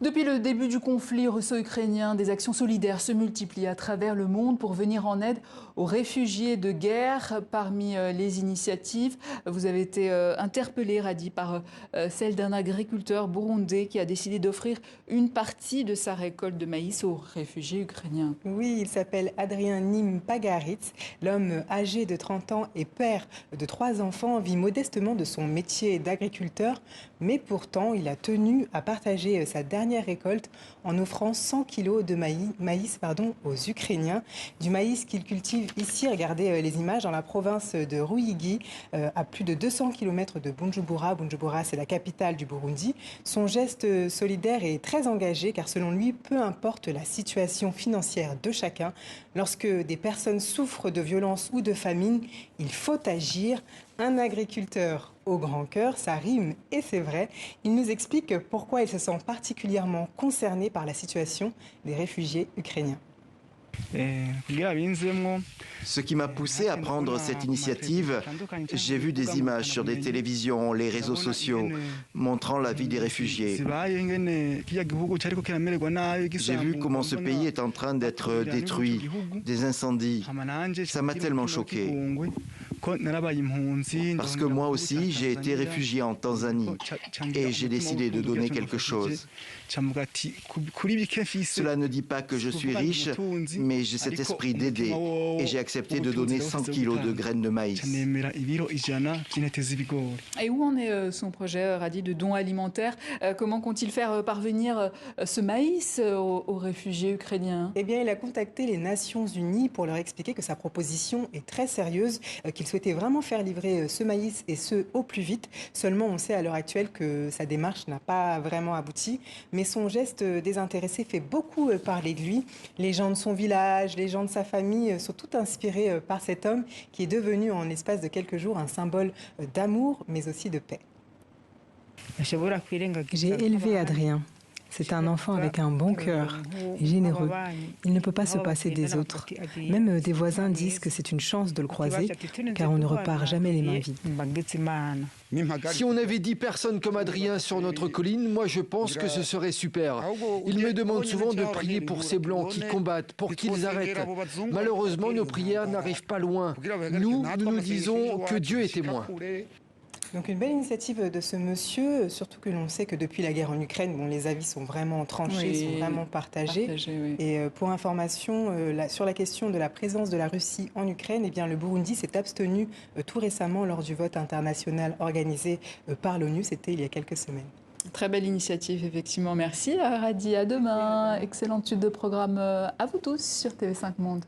Depuis le début du conflit russo-ukrainien, des actions solidaires se multiplient à travers le monde pour venir en aide aux réfugiés de guerre. Parmi les initiatives, vous avez été interpellé, Radi, par celle d'un agriculteur burundais qui a décidé d'offrir une partie de sa récolte de maïs aux réfugiés ukrainiens. Oui, il s'appelle Adrien Nim Pagaritz. L'homme âgé de 30 ans et père de 3 enfants vit modestement de son métier d'agriculteur, mais pourtant il a tenu à partager sa dernière récolte en offrant 100 kilos de maïs aux Ukrainiens. Du maïs qu'il cultive ici, regardez les images, dans la province de Ruyigi, à plus de 200 km de Bujumbura. Bujumbura, c'est la capitale du Burundi. Son geste solidaire est très engagé car selon lui, peu importe la situation financière de chacun, lorsque des personnes souffrent de violence ou de famine, il faut agir. Un agriculteur au grand cœur, ça rime et c'est vrai. Il nous explique pourquoi il se sent particulièrement concerné par la situation des réfugiés ukrainiens. Ce qui m'a poussé à prendre cette initiative, j'ai vu des images sur des télévisions, les réseaux sociaux, montrant la vie des réfugiés. J'ai vu comment ce pays est en train d'être détruit, des incendies. Ça m'a tellement choqué. Parce que moi aussi, j'ai été réfugié en Tanzanie et j'ai décidé de donner quelque chose. Cela ne dit pas que je suis riche, mais j'ai cet esprit d'aider et j'ai accepté de donner 100 kilos de graines de maïs. Et où en est son projet, Radi, de dons alimentaires? Comment compte-t-il faire parvenir ce maïs aux réfugiés ukrainiens? Eh bien, il a contacté les Nations Unies pour leur expliquer que sa proposition est très sérieuse, qu'il souhaitait vraiment faire livrer ce maïs et ce au plus vite. Seulement, on sait à l'heure actuelle que sa démarche n'a pas vraiment abouti. Mais son geste désintéressé fait beaucoup parler de lui. Les gens de son village, les gens de sa famille sont tout inspirés par cet homme qui est devenu en l'espace de quelques jours un symbole d'amour, mais aussi de paix. J'ai élevé Adrien. C'est un enfant avec un bon cœur, généreux. Il ne peut pas se passer des autres. Même des voisins disent que c'est une chance de le croiser, car on ne repart jamais les mains vides. Si on avait 10 personnes comme Adrien sur notre colline, moi je pense que ce serait super. Il me demande souvent de prier pour ces Blancs qui combattent, pour qu'ils arrêtent. Malheureusement, nos prières n'arrivent pas loin. Nous disons que Dieu est témoin. Donc une belle initiative de ce monsieur, surtout que l'on sait que depuis la guerre en Ukraine, les avis sont vraiment tranchés, sont vraiment partagés. Oui. Et pour information, sur la question de la présence de la Russie en Ukraine, eh bien, le Burundi s'est abstenu tout récemment lors du vote international organisé par l'ONU. C'était il y a quelques semaines. Très belle initiative, effectivement. Merci, Radi. À demain. Excellente suite de programme à vous tous sur TV5 Monde.